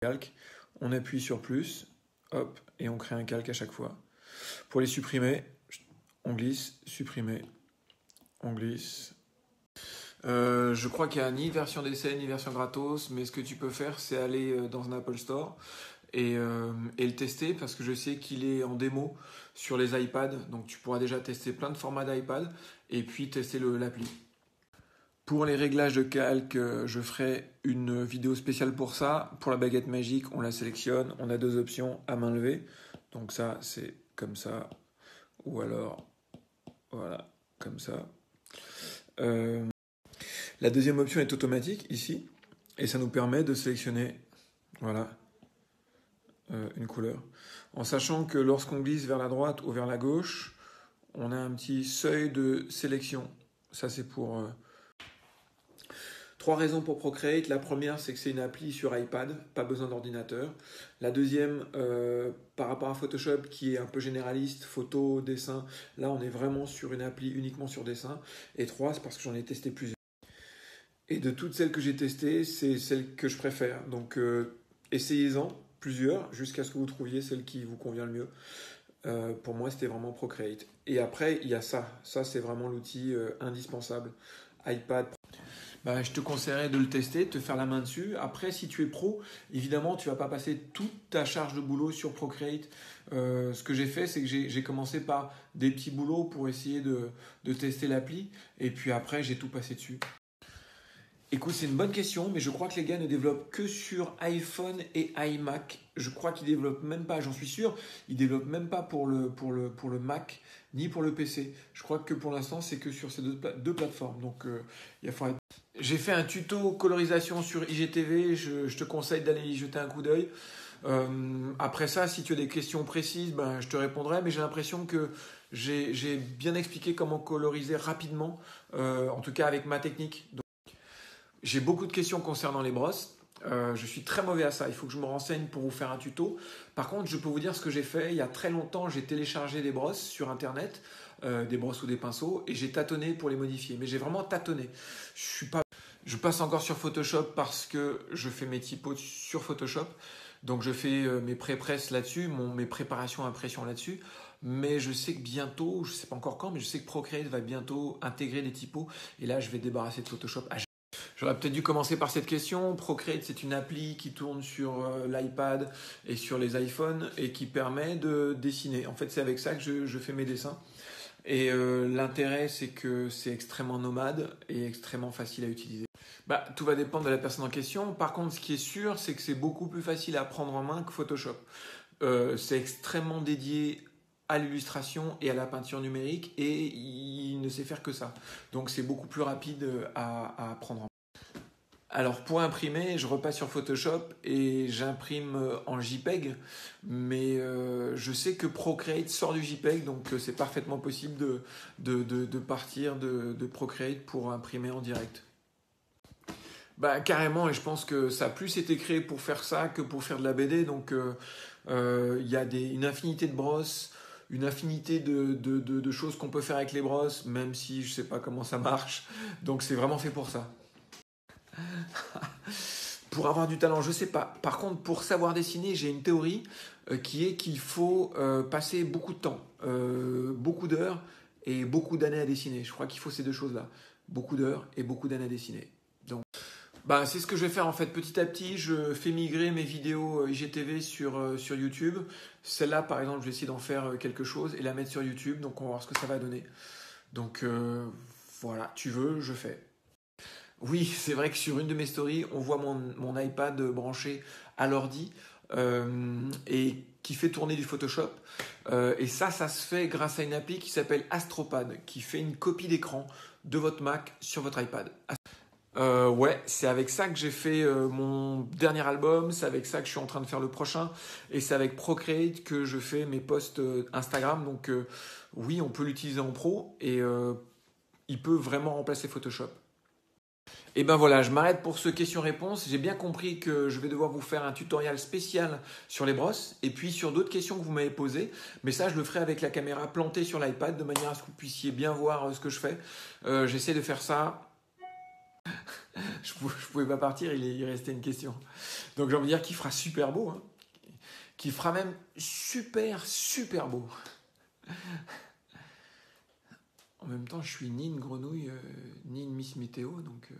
calque, on appuie sur plus, hop, et on crée un calque à chaque fois. Pour les supprimer, on glisse, supprimer, on glisse. Je crois qu'il n'y a ni version d'essai ni version gratos, mais ce que tu peux faire, c'est aller dans un Apple Store et le tester, parce que je sais qu'il est en démo sur les iPads, donc tu pourras déjà tester plein de formats d'iPad et puis tester l'appli. Pour les réglages de calque, je ferai une vidéo spéciale pour ça. Pour la baguette magique, on la sélectionne, on a deux options à main levée, donc ça c'est comme ça, ou alors voilà, comme ça. La deuxième option est automatique ici, et ça nous permet de sélectionner voilà, une couleur. En sachant que lorsqu'on glisse vers la droite ou vers la gauche, on a un petit seuil de sélection. Ça c'est pour... Trois raisons pour Procreate. La première, c'est que c'est une appli sur iPad, pas besoin d'ordinateur. La deuxième, par rapport à Photoshop, qui est un peu généraliste, photo, dessin, là on est vraiment sur une appli uniquement sur dessin. Et trois, c'est parce que j'en ai testé plusieurs. Et de toutes celles que j'ai testées, c'est celle que je préfère. Donc essayez-en plusieurs jusqu'à ce que vous trouviez celle qui vous convient le mieux. Pour moi, c'était vraiment Procreate. Et après, il y a ça. Ça, c'est vraiment l'outil indispensable. iPad. Bah, je te conseillerais de le tester, de te faire la main dessus. Après, si tu es pro, évidemment, tu ne vas pas passer toute ta charge de boulot sur Procreate. Ce que j'ai fait, c'est que j'ai commencé par des petits boulots pour essayer de tester l'appli. Et puis après, j'ai tout passé dessus. Écoute, c'est une bonne question, mais je crois que les gars ne développent que sur iPhone et iMac. Je crois qu'ils développent même pas, j'en suis sûr, ils développent même pas pour le Mac ni pour le PC. Je crois que pour l'instant, c'est que sur ces deux plateformes. Donc, il faudra... J'ai fait un tuto colorisation sur IGTV, je te conseille d'aller y jeter un coup d'œil. Après ça, si tu as des questions précises, ben, je te répondrai, mais j'ai l'impression que j'ai bien expliqué comment coloriser rapidement, en tout cas avec ma technique. Donc, j'ai beaucoup de questions concernant les brosses. Je suis très mauvais à ça. Il faut que je me renseigne pour vous faire un tuto. Par contre, je peux vous dire ce que j'ai fait. Il y a très longtemps, j'ai téléchargé des brosses sur Internet, des brosses ou des pinceaux, et j'ai tâtonné pour les modifier. Mais j'ai vraiment tâtonné. Je passe encore sur Photoshop parce que je fais mes typos sur Photoshop. Donc, je fais mes pré-presses là-dessus, mes préparations impressions là-dessus. Mais je sais que bientôt, je ne sais pas encore quand, mais je sais que Procreate va bientôt intégrer les typos. Et là, je vais débarrasser de Photoshop. J'aurais peut-être dû commencer par cette question. Procreate, c'est une appli qui tourne sur l'iPad et sur les iPhones et qui permet de dessiner. En fait, c'est avec ça que je fais mes dessins. Et l'intérêt, c'est que c'est extrêmement nomade et extrêmement facile à utiliser. Bah, tout va dépendre de la personne en question. Par contre, ce qui est sûr, c'est que c'est beaucoup plus facile à prendre en main que Photoshop. C'est extrêmement dédié à l'illustration et à la peinture numérique et il ne sait faire que ça. Donc, c'est beaucoup plus rapide à prendre en main. Alors pour imprimer, je repasse sur Photoshop et j'imprime en JPEG, mais je sais que Procreate sort du JPEG, donc c'est parfaitement possible de partir de Procreate pour imprimer en direct. Bah carrément, et je pense que ça a plus été créé pour faire ça que pour faire de la BD, donc il y a une infinité de brosses, une infinité de choses qu'on peut faire avec les brosses, même si je ne sais pas comment ça marche, donc c'est vraiment fait pour ça. Pour avoir du talent, je ne sais pas. Par contre, pour savoir dessiner, j'ai une théorie qui est qu'il faut passer beaucoup de temps, beaucoup d'heures et beaucoup d'années à dessiner. Je crois qu'il faut ces deux choses-là. Beaucoup d'heures et beaucoup d'années à dessiner. Donc, bah, c'est ce que je vais faire en fait. Petit à petit, je fais migrer mes vidéos IGTV sur YouTube. Celle-là, par exemple, je vais essayer d'en faire quelque chose et la mettre sur YouTube. Donc, on va voir ce que ça va donner. Donc, voilà, tu veux, je fais. Oui, c'est vrai que sur une de mes stories, on voit mon iPad branché à l'ordi et qui fait tourner du Photoshop. Et ça se fait grâce à une appli qui s'appelle Astropad, qui fait une copie d'écran de votre Mac sur votre iPad. Ouais, c'est avec ça que j'ai fait mon dernier album, c'est avec ça que je suis en train de faire le prochain, et c'est avec Procreate que je fais mes posts Instagram. Donc oui, on peut l'utiliser en pro et il peut vraiment remplacer Photoshop. Et ben voilà, je m'arrête pour ce question-réponse. J'ai bien compris que je vais devoir vous faire un tutoriel spécial sur les brosses et puis sur d'autres questions que vous m'avez posées. Mais ça, je le ferai avec la caméra plantée sur l'iPad de manière à ce que vous puissiez bien voir ce que je fais. J'essaie de faire ça. Je pouvais pas partir, il restait une question. Donc j'ai envie de dire qu'il fera super beau, hein. Qu'il fera même super beau. En même temps, je suis ni une grenouille, ni une Miss Météo, donc